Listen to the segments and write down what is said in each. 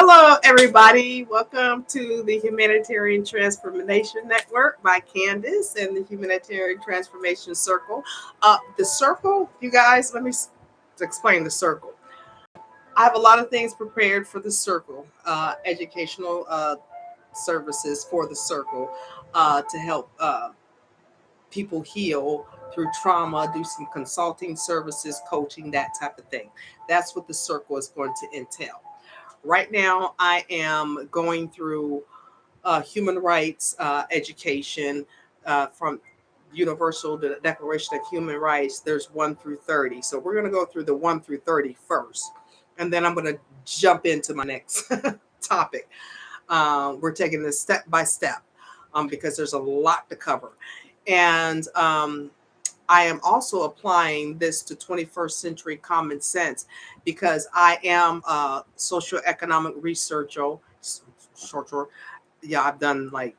Hello, everybody. Welcome to the Humanitarian Transformation Network by Candace and the Humanitarian Transformation Circle. The circle, you guys, let me explain the circle. I have a lot of things prepared for the circle, educational services for the circle to help people heal through trauma, do some consulting services, coaching, that type of thing. That's what the circle is going to entail. Right now, I am going through human rights education from Universal Declaration of Human Rights. There's 1 through 30. So we're going to go through the 1 through 30 first. And then I'm going to jump into my next topic. We're taking this step by step because there's a lot to cover. And I am also applying this to 21st century common sense because I am a socioeconomic researcher. Yeah, I've done like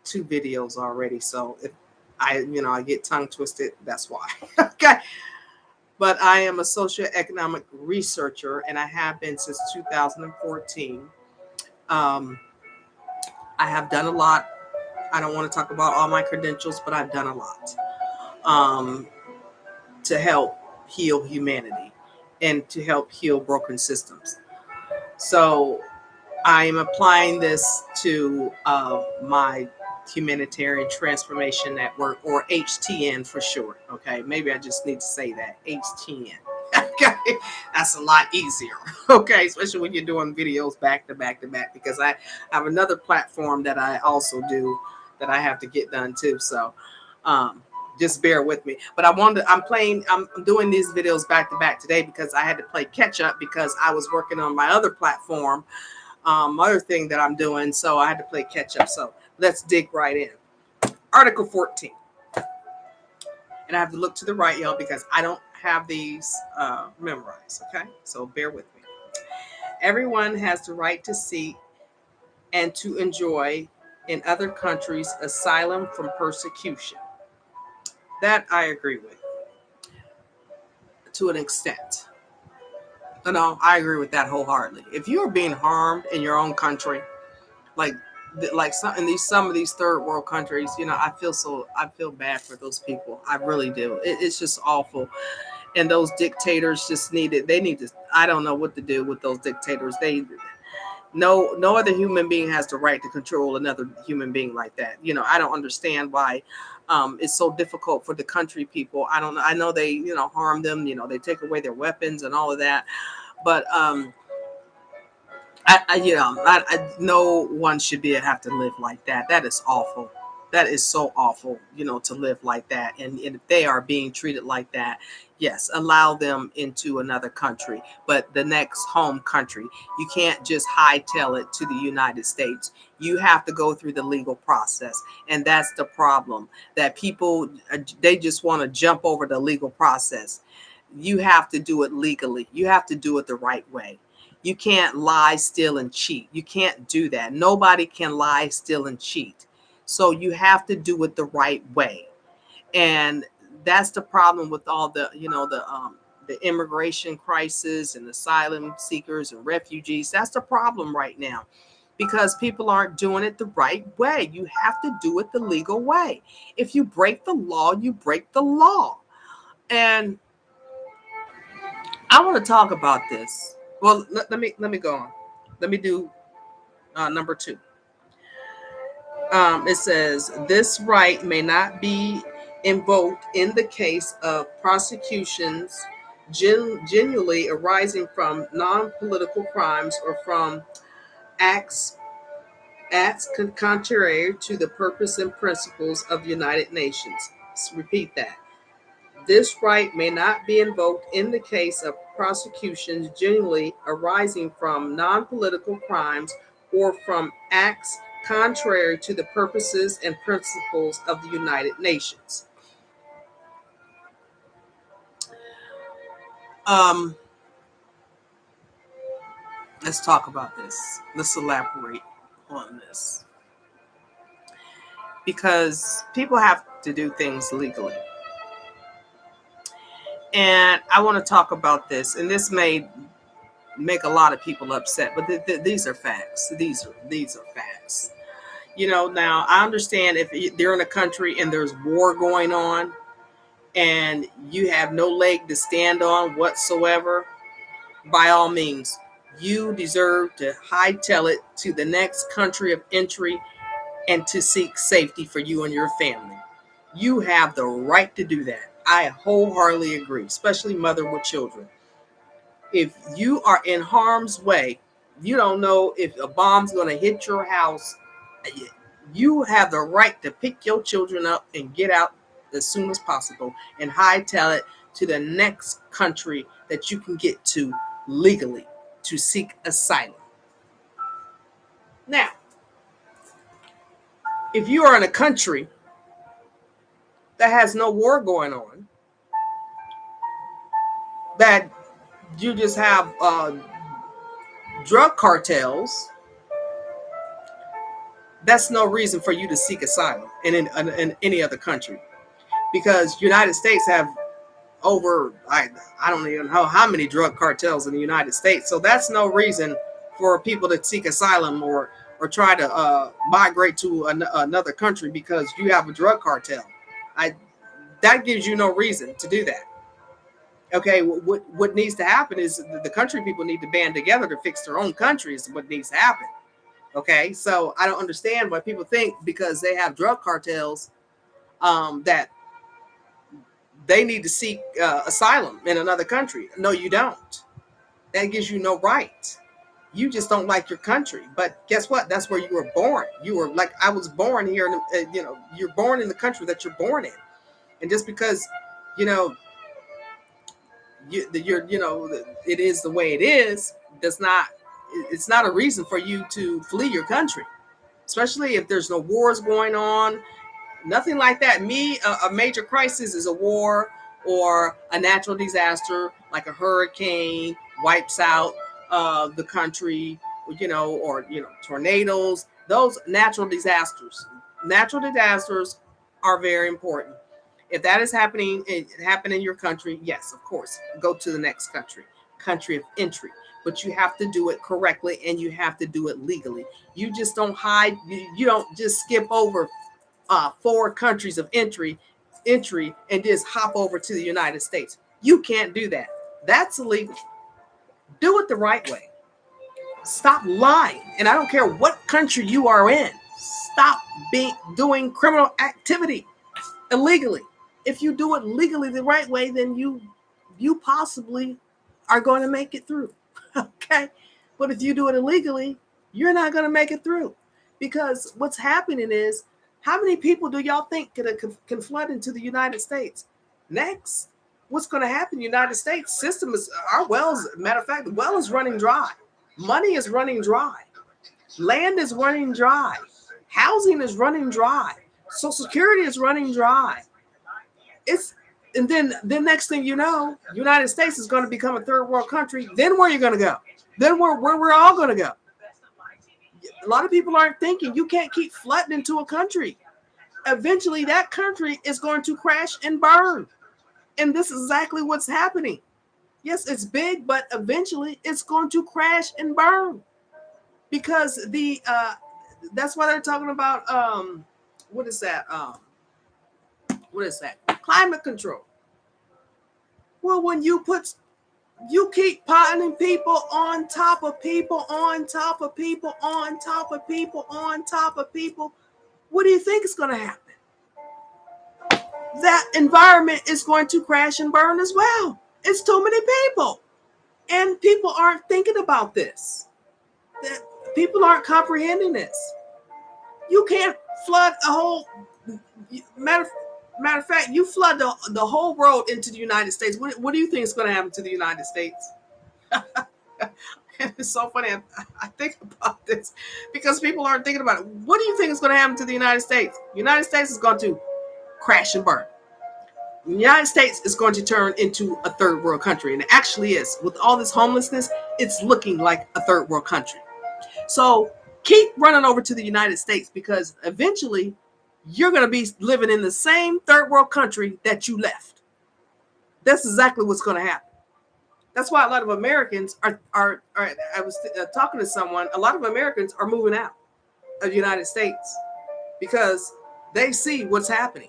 2 videos already. So if I get tongue twisted, that's why. Okay. But I am a socioeconomic researcher and I have been since 2014. I have done a lot. I don't want to talk about all my credentials, but I've done a lot. To help heal humanity and to help heal broken systems. So I am applying this to my Humanitarian Transformation Network, or HTN for short. Okay, maybe I just need to say that, HTN. Okay, that's a lot easier. Okay, especially when you're doing videos back to back to back, because I have another platform that I also do that I have to get done too. So just bear with me. But I'm doing these videos back to back today because I had to play catch up because I was working on my other platform, other thing that I'm doing. So I had to play catch up. So let's dig right in. Article 14. And I have to look to the right, y'all, because I don't have these memorized. Okay, so bear with me. Everyone has the right to seek and to enjoy in other countries asylum from persecution. That I agree with to an extent. No, I agree with that wholeheartedly. If you are being harmed in your own country, like some of these third world countries, I feel bad for those people. I really do. It's just awful. And those dictators just need it. They need to. I don't know what to do with those dictators. No other human being has the right to control another human being like that. I don't understand why it's so difficult for the country people. I don't know. I know they, harm them, they take away their weapons and all of that. But no one should have to live like that. That is awful. That is so awful, to live like that. And if they are being treated like that, yes, allow them into another country, but the next home country. You can't just hightail it to the United States. You have to go through the legal process. And that's the problem, that people, they just want to jump over the legal process. You have to do it legally. You have to do it the right way. You can't lie, steal, and cheat. You can't do that. Nobody can lie, steal, and cheat. So you have to do it the right way. And that's the problem with all the immigration crisis and asylum seekers and refugees. That's the problem right now, because people aren't doing it the right way. You have to do it the legal way. If you break the law, you break the law. And I want to talk about this. Well, let me go on. Let me do number 2. It says this right may not be invoked in the case of prosecutions genuinely arising from non-political crimes or from acts contrary to the purpose and principles of the United Nations. Let's repeat that. This right may not be invoked in the case of prosecutions genuinely arising from non-political crimes or from acts contrary to the purposes and principles of the United Nations. Let's talk about this. Let's elaborate on this. Because people have to do things legally. And I want to talk about this. And this may make a lot of people upset, but these are facts. These are facts. Now I understand if they're in a country and there's war going on and you have no leg to stand on whatsoever, by all means, you deserve to hightail it to the next country of entry and to seek safety for you and your family. You have the right to do that. I wholeheartedly agree, especially mother with children. If you are in harm's way, you don't know if a bomb's going to hit your house, you have the right to pick your children up and get out as soon as possible and hightail it to the next country that you can get to legally to seek asylum. Now, if you are in a country that has no war going on, that you just have drug cartels, that's no reason for you to seek asylum in any other country, because United States have over I don't even know how many drug cartels in the United States. So that's no reason for people to seek asylum or try to migrate to another country because you have a drug cartel. That gives you no reason to do that. Okay, what needs to happen is the country people need to band together to fix their own countries. What needs to happen. Okay, so I don't understand why people think because they have drug cartels that they need to seek asylum in another country. No, you don't. That gives you no right. You just don't like your country. But guess what? That's where you were born. You were like, I was born here. You're born in the country that you're born in. And just because, it is the way it is, it's not a reason for you to flee your country, especially if there's no wars going on. Nothing like that. A major crisis is a war or a natural disaster like a hurricane wipes out the country, or tornadoes. Those natural disasters. Natural disasters are very important. If that is happening, it happened in your country, yes, of course, go to the next country of entry. But you have to do it correctly and you have to do it legally. You just don't hide. You don't just skip over 4 countries of entry and just hop over to the United States. You can't do that. That's illegal. Do it the right way. Stop lying. And I don't care what country you are in. Stop doing criminal activity illegally. If you do it legally the right way, then you possibly are going to make it through. Okay? But if you do it illegally, you're not going to make it through. Because what's happening is, how many people do y'all think can flood into the United States? Next, what's going to happen in the United States system is, our wells, matter of fact, the well is running dry. Money is running dry. Land is running dry. Housing is running dry. Social Security is running dry. And then the next thing you know, United States is going to become a third world country. Then where are you going to go? Then where we're all going to go? A lot of people aren't thinking you can't keep flooding into a country. Eventually, that country is going to crash and burn. And this is exactly what's happening. Yes, it's big, but eventually it's going to crash and burn. Because that's why they're talking about what is that? Climate control. Well, when you keep piling people on top of people, on top of people, on top of people, on top of people, what do you think is going to happen? That environment is going to crash and burn as well. It's too many people. And people aren't thinking about this. People aren't comprehending this. You can't flood a whole... Matter of fact, you flood the whole road into the United States. What do you think is going to happen to the United States? It's so funny. I think about this because people aren't thinking about it. What do you think is going to happen to the United States? The United States is going to crash and burn. The United States is going to turn into a third world country. And it actually is. With all this homelessness, it's looking like a third world country. So keep running over to the United States because eventually you're going to be living in the same third world country that you left. That's exactly what's going to happen. That's why a lot of Americans are I was talking to someone, a lot of Americans are moving out of the United States because they see what's happening.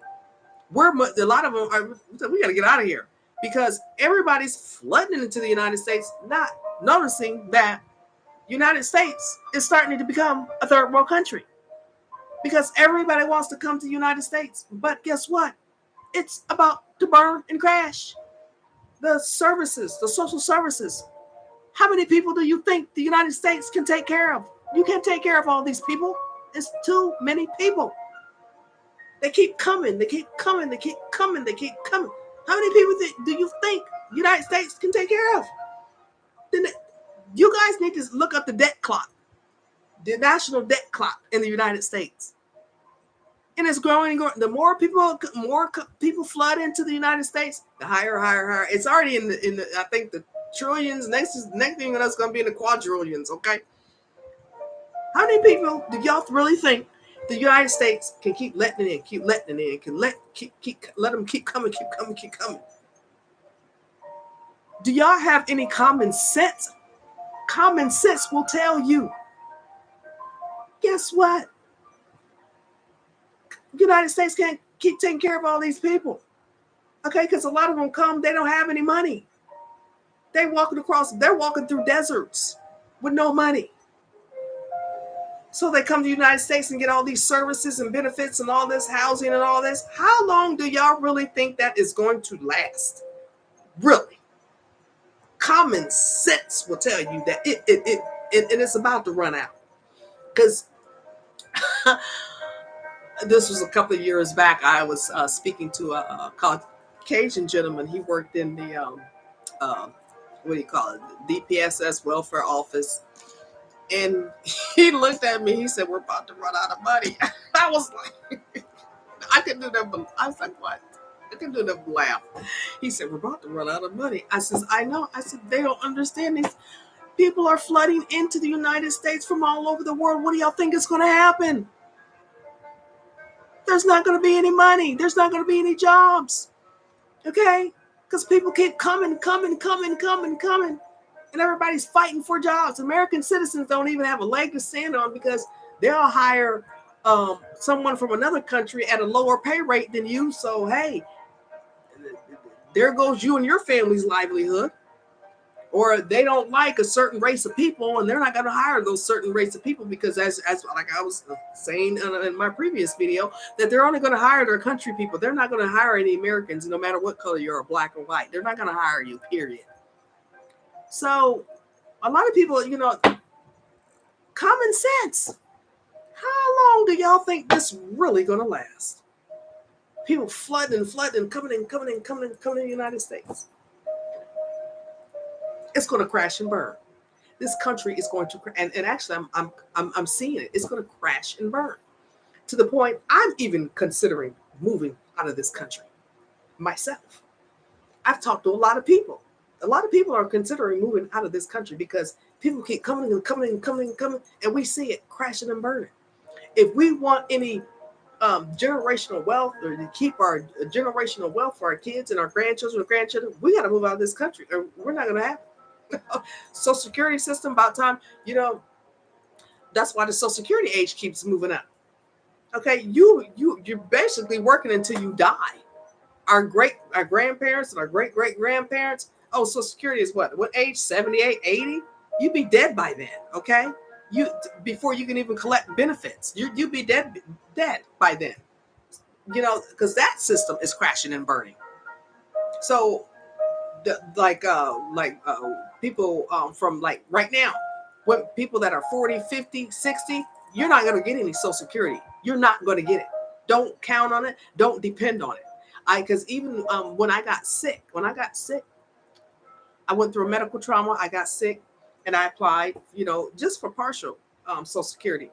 A lot of them are, we got to get out of here because everybody's flooding into the United States, not noticing that United States is starting to become a third world country because everybody wants to come to the United States. But guess what? It's about to burn and crash. The services, the social services. How many people do you think the United States can take care of? You can't take care of all these people. It's too many people. They keep coming. They keep coming. They keep coming. They keep coming. How many people do you think the United States can take care of? Then you guys need to look up the debt clock, the national debt clock in the United States, and it's growing and growing. The more people flood into the United States, the higher. It's already in the I think the trillions. Next thing that's going to be in the quadrillions. Okay. How many people do y'all really think the United States can keep letting it in, keep letting it in, can let them keep coming, keep coming, keep coming? Do y'all have any common sense? Common sense will tell you, guess what? The United States can't keep taking care of all these people. Okay, because a lot of them come, they don't have any money. They're walking through deserts with no money. So they come to the United States and get all these services and benefits and all this housing and all this. How long do y'all really think that is going to last? Really? Common sense will tell you that it is about to run out. Because this was a couple of years back. I was speaking to a Caucasian gentleman. He worked in the, what do you call it, DPSS welfare office. And he looked at me. He said, "We're about to run out of money." I was like, I couldn't do that. I was like, what? I couldn't do that laugh. He said, "We're about to run out of money." I said, "I know." I said, "They don't understand. These people are flooding into the United States from all over the world. What do y'all think is going to happen? There's not going to be any money. There's not going to be any jobs. Okay? Because people keep coming. And everybody's fighting for jobs. American citizens don't even have a leg to stand on because they'll hire someone from another country at a lower pay rate than you. So, hey, there goes you and your family's livelihood. Or they don't like a certain race of people and they're not going to hire those certain race of people because as like I was saying in my previous video, that they're only going to hire their country people. They're not going to hire any Americans, no matter what color you are, black or white. They're not going to hire you, period. So a lot of people, common sense. How long do y'all think this really going to last? People flooding, coming in the United States. It's going to crash and burn. This country is going to, and actually I'm seeing it. It's going to crash and burn to the point I'm even considering moving out of this country myself. I've talked to a lot of people. A lot of people are considering moving out of this country because people keep coming, and we see it crashing and burning. If we want any generational wealth or to keep our generational wealth for our kids and our grandchildren, we got to move out of this country, or we're not going to have it. Social Security system, about time, that's why the Social Security age keeps moving up. Okay, you're basically working until you die. Our grandparents and our great grandparents. Oh, Social Security is what age? 78, 80? You'd be dead by then, okay? Before you can even collect benefits, you'd be dead by then. Because that system is crashing and burning. So, people from like right now, when people that are 40, 50, 60, you're not going to get any Social Security. You're not going to get it. Don't count on it. Don't depend on it. Because even when I got sick, I went through a medical trauma. I got sick and I applied, just for partial Social Security.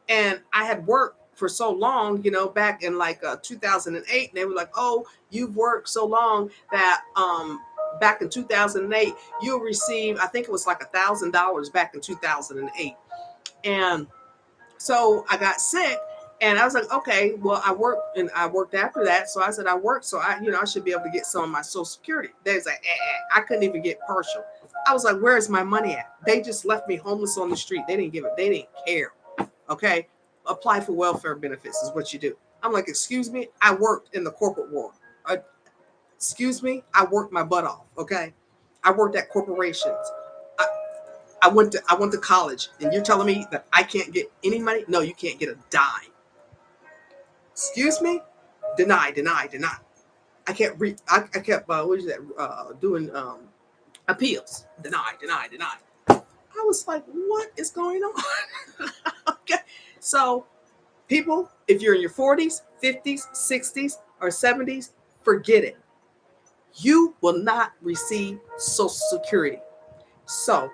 And I had worked for so long, back in like 2008. And they were like, "Oh, you've worked so long that back in 2008, you'll receive," I think it was like $1,000 back in 2008. And so I got sick And I was like, okay, well, I worked after that. So I said, I worked. So I should be able to get some of my Social Security. There's like, I couldn't even get partial. I was like, where's my money at? They just left me homeless on the street. They didn't give it. They didn't care. Okay. Apply for welfare benefits is what you do. I'm like, excuse me. I worked in the corporate world. Uh, excuse me. I worked my butt off. Okay. I worked at corporations. I, I went to college, and you're telling me that I can't get any money? No, you can't get a dime. Excuse me? Deny, deny, deny. I can't read. I kept, what is that, doing appeals. Deny, deny, deny. I was like, what is going on? Okay. So, people, if you're in your 40s, 50s, 60s, or 70s, forget it. You will not receive Social Security. So,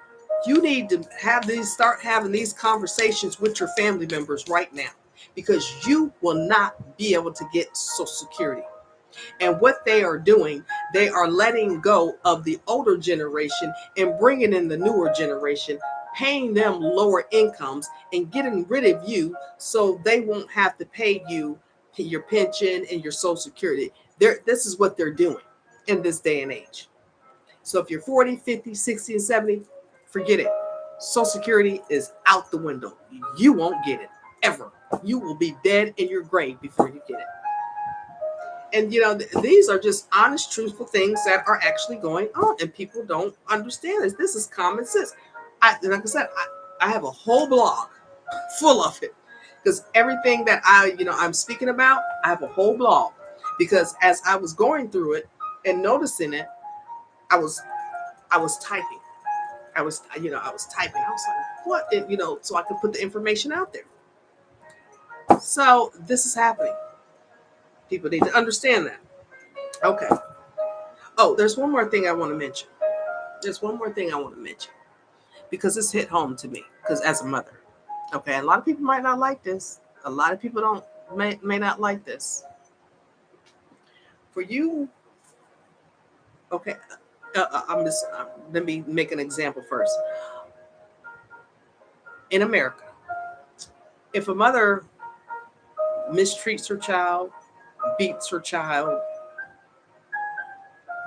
you need to start having these conversations with your family members right now, because you will not be able to get Social Security. And what they are doing, they are letting go of the older generation and bringing in the newer generation, paying them lower incomes and getting rid of you so they won't have to pay you your pension and your Social Security. This is what they're doing in this day and age. So if you're 40, 50, 60, and 70, forget it. Social Security is out the window. You won't get it ever. You will be dead in your grave before you get it. And these are just honest, truthful things that are actually going on, and people don't understand this. This is common sense. Like I said, I have a whole blog full of it, because everything that I'm speaking about, I have a whole blog, because as I was going through it and noticing it, I was typing. I was typing. I was like, what? And, so I could put the information out there. So this is happening. People need to understand that. Okay. Oh, there's one more thing I want to mention. Because this hit home to me, because as a mother. Okay, a lot of people might not like this. A lot of people may not like this. For you, okay, let me make an example first. In America, if a mother mistreats her child, beats her child,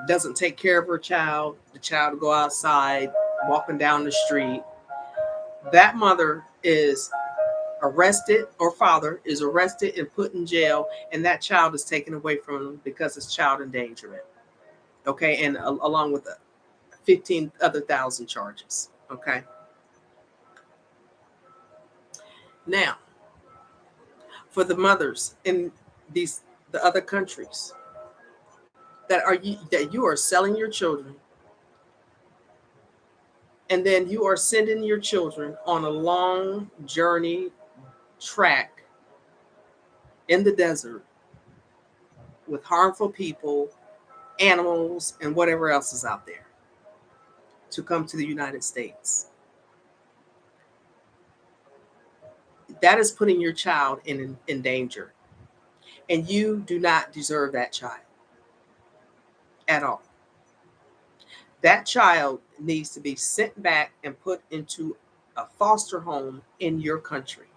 doesn't take care of her child, the child go outside, walking down the street, that mother is arrested, or father is arrested and put in jail, and that child is taken away from them because it's child endangerment. Okay, and along with the 15 other thousand charges. Okay. Now, for the mothers in the other countries that you are selling your children, and then you are sending your children on a long journey track in the desert with harmful people, animals, and whatever else is out there to come to the United States. That is putting your child in danger. And you do not deserve that child at all. That child needs to be sent back and put into a foster home in your country,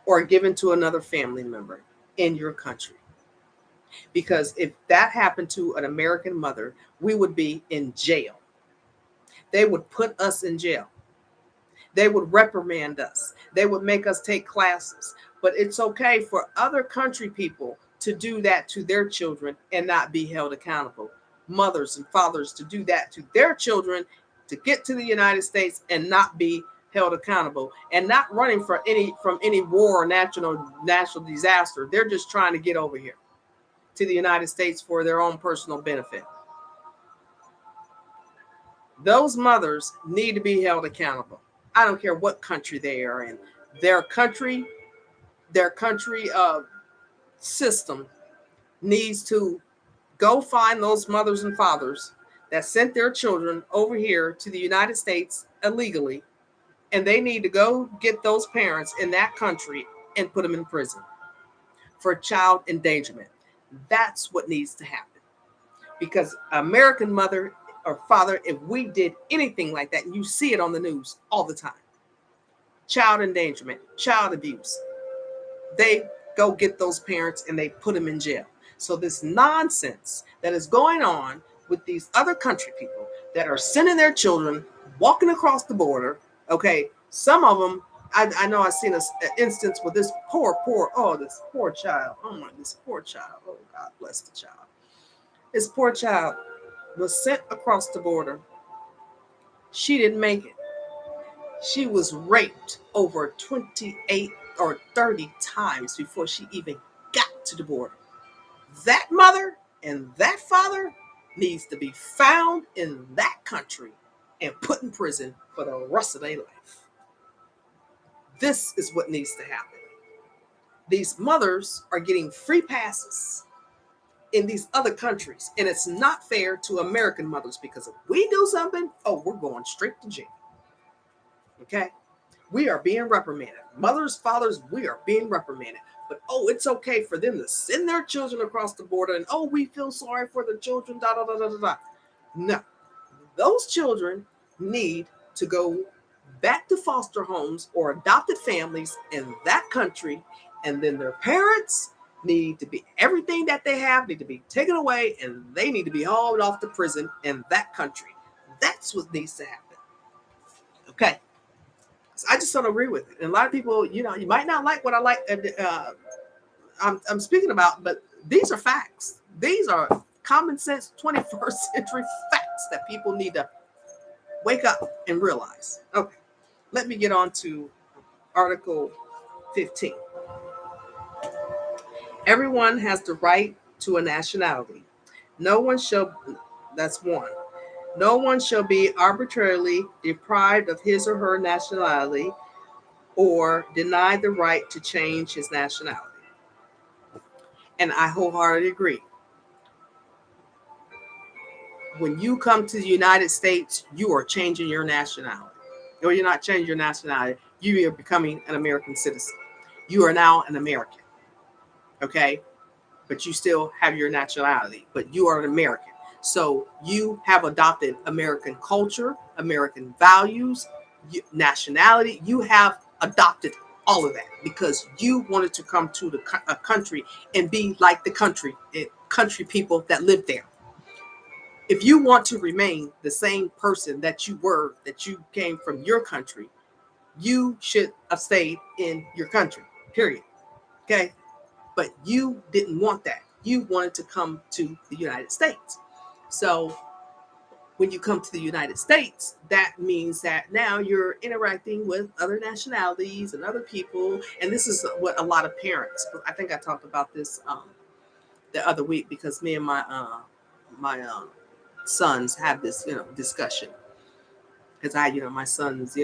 or given to another family member in your country. Because if that happened to an American mother, we would be in jail. They would put us in jail. They would reprimand us. They would make us take classes. But it's okay for other country people to do that to their children and not be held accountable. Mothers and fathers to do that to their children, to get to the United States and not be held accountable, and not running from any war or national disaster. They're just trying to get over here to the United States for their own personal benefit. Those mothers need to be held accountable. I don't care what country they are in. Their country system needs to go find those mothers and fathers that sent their children over here to the United States illegally, and they need to go get those parents in that country and put them in prison for child endangerment. That's what needs to happen. Because American mother or father, if we did anything like that, and you see it on the news all the time, child endangerment, child abuse, they go get those parents and they put them in jail. So this nonsense that is going on with these other country people that are sending their children walking across the border, okay, some of them, I know I've seen an instance with this poor child. Oh my, this poor child. Oh, God bless the child. This poor child was sent across the border. She didn't make it. She was raped over 28 or 30 times before she even got to the border. That mother and that father needs to be found in that country and put in prison for the rest of their life. This is what needs to happen. These mothers are getting free passes in these other countries, and it's not fair to American mothers, because if we do something, oh, we're going straight to jail. Okay? We are being reprimanded. Mothers, fathers, we are being reprimanded. But oh, it's okay for them to send their children across the border, and oh, we feel sorry for the children, da da da da da. No, those children need to go back to foster homes or adopted families in that country, and then their parents need to be, everything that they have need to be taken away, and they need to be hauled off to prison in that country. That's what needs to happen. Okay. So I just don't agree with it. And a lot of people, you might not like what I like. I'm speaking about, but these are facts. These are common sense 21st century facts that people need to wake up and realize. Okay, let me get on to Article 15. Everyone has the right to a nationality. No one shall, that's one. No one shall be arbitrarily deprived of his or her nationality or denied the right to change his nationality. And I wholeheartedly agree. When you come to the United States, you are changing your nationality. Or you're not changing your nationality, you are becoming an American citizen. You are now an American. Okay? But you still have your nationality, but you are an American. So you have adopted American culture, American values, nationality. You have adopted all of that because you wanted to come to a country and be like the country people that live there. If you want to remain the same person that you were, that you came from your country, you should have stayed in your country, period. Okay? But you didn't want that. You wanted to come to the United States. So when you come to the United States, that means that now you're interacting with other nationalities and other people. And this is what a lot of parents, I think I talked about this the other week, because me and my sons have this, discussion. Because my sons,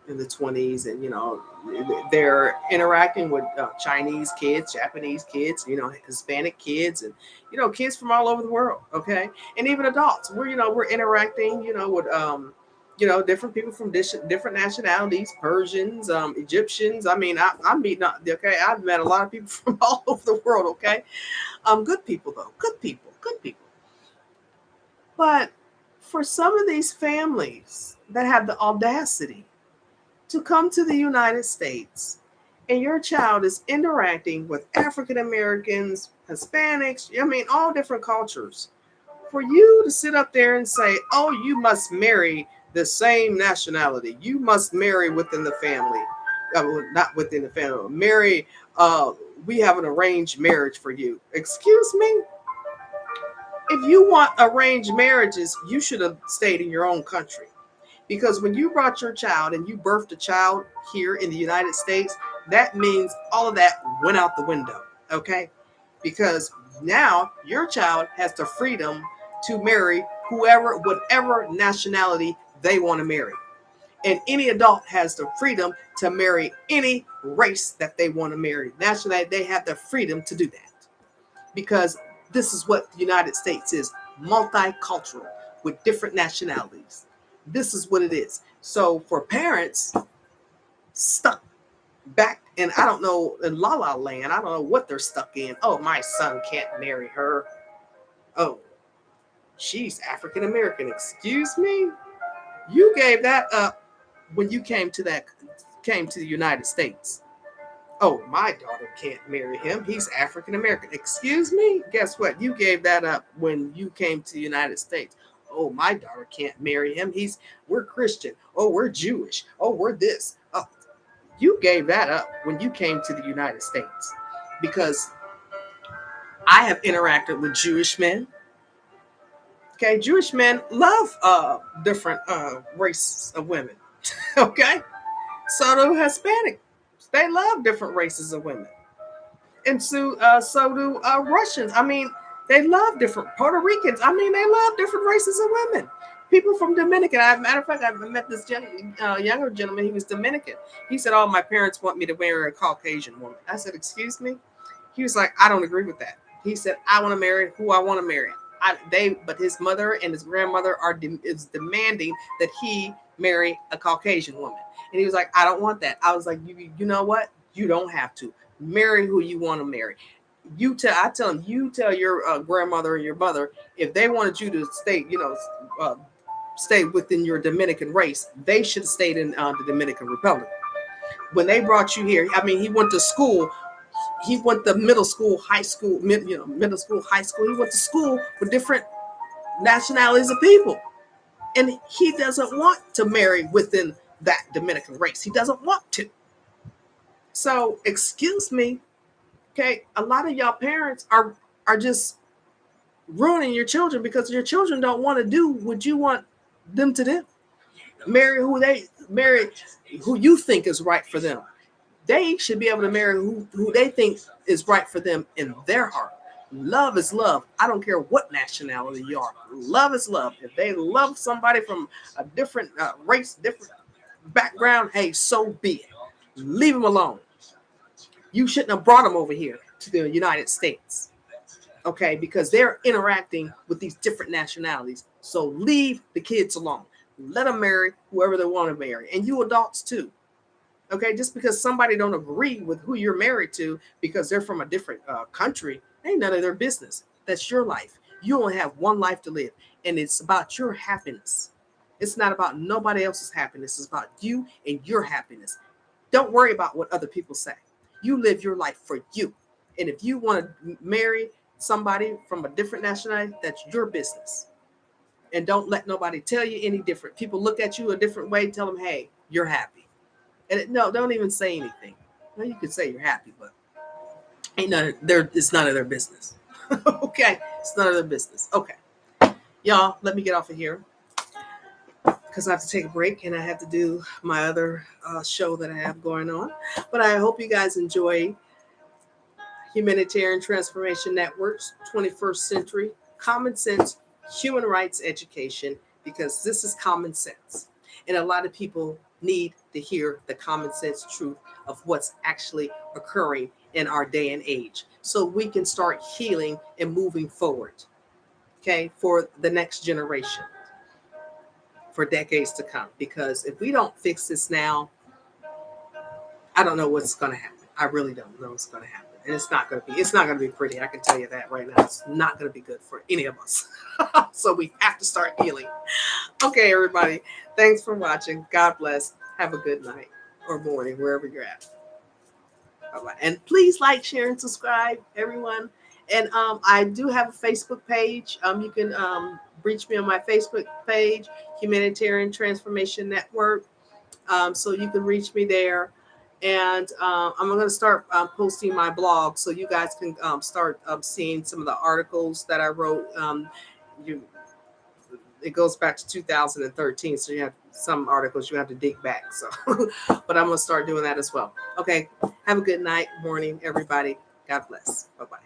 in the 20s, and they're interacting with Chinese kids, Japanese kids, Hispanic kids, and kids from all over the world. Okay, and even adults. We're interacting, with different people from different nationalities, Persians, Egyptians. I mean, I'm meeting up. Okay, I've met a lot of people from all over the world. Okay, good people though, good people. But for some of these families that have the audacity to come to the United States, and your child is interacting with African Americans, Hispanics, all different cultures, for you to sit up there and say, oh, you must marry the same nationality. You must marry within the family. Not within the family. Marry, we have an arranged marriage for you. Excuse me? If you want arranged marriages, you should have stayed in your own country. Because when you brought your child and you birthed a child here in the United States, that means all of that went out the window, okay? Because now your child has the freedom to marry whoever, whatever nationality they want to marry. And any adult has the freedom to marry any race that they want to marry. Nationality, they have the freedom to do that. Because this is what the United States is, multicultural with different nationalities. This is what it is. So for parents stuck back in, I don't know, in La La Land, I don't know what they're stuck in. Oh, my son can't marry her. Oh, she's African American. Excuse me? You gave that up when you came to the United States. Oh, my daughter can't marry him. He's African American. Excuse me? Guess what? You gave that up when you came to the United States. Oh, my daughter can't marry him. We're Christian. Oh, we're Jewish. Oh, we're this. Oh, you gave that up when you came to the United States. Because I have interacted with Jewish men. Okay, Jewish men love different races of women. Okay, so do Hispanic. They love different races of women, and so do Russians. I mean, they love different Puerto Ricans. I mean, they love different races of women. People from Dominican. Matter of fact, I met this younger gentleman. He was Dominican. He said, "Oh, my parents want me to marry a Caucasian woman." I said, "Excuse me?" He was like, "I don't agree with that." He said, "I want to marry who I want to marry." But his mother and his grandmother is demanding that he marry a Caucasian woman, and he was like, "I don't want that." I was like, "You know what? You don't have to marry who you want to marry." I tell him, you tell your grandmother and your mother if they wanted you to stay, stay within your Dominican race, they should have stayed in the Dominican Republic. When they brought you here, I mean, he went to school. He went to middle school, high school, middle school, high school. He went to school with different nationalities of people. And he doesn't want to marry within that Dominican race. He doesn't want to. So, excuse me, okay, a lot of y'all parents are just ruining your children because your children don't want to do what you want them to do. Marry who you think is right for them. They should be able to marry who they think is right for them in their heart. Love is love. I don't care what nationality you are. Love is love. If they love somebody from a different race, different background, hey, so be it. Leave them alone. You shouldn't have brought them over here to the United States. Okay, because they're interacting with these different nationalities. So leave the kids alone. Let them marry whoever they want to marry. And you adults too. Okay, just because somebody don't agree with who you're married to because they're from a different country, ain't none of their business. That's your life. You only have one life to live, and it's about your happiness. It's not about nobody else's happiness. It's about you and your happiness. Don't worry about what other people say. You live your life for you. And if you want to marry somebody from a different nationality, that's your business. And don't let nobody tell you any different. People look at you a different way, tell them, hey, you're happy. And no, don't even say anything. Well, you can say you're happy, but it's none of their business. Okay, it's none of their business. Okay, y'all, let me get off of here because I have to take a break and I have to do my other show that I have going on. But I hope you guys enjoy Humanitarian Transformation Network's 21st Century Common Sense Human Rights Education, because this is common sense. And a lot of people need to hear the common sense truth of what's actually occurring in our day and age so we can start healing and moving forward, okay, for the next generation, for decades to come. Because if we don't fix this now, I don't know what's going to happen. I really don't know what's going to happen. And it's not going to be pretty. I can tell you that right now. It's not going to be good for any of us. So we have to start healing. Okay, everybody. Thanks for watching. God bless. Have a good night or morning, wherever you're at. Bye-bye. And please like, share, and subscribe, everyone. And I do have a Facebook page. You can reach me on my Facebook page, Humanitarian Transformation Network. So you can reach me there. And I'm going to start posting my blog so you guys can start seeing some of the articles that I wrote. It goes back to 2013, so you have some articles you have to dig back. So, but I'm going to start doing that as well. Okay, have a good night, morning, everybody. God bless. Bye-bye.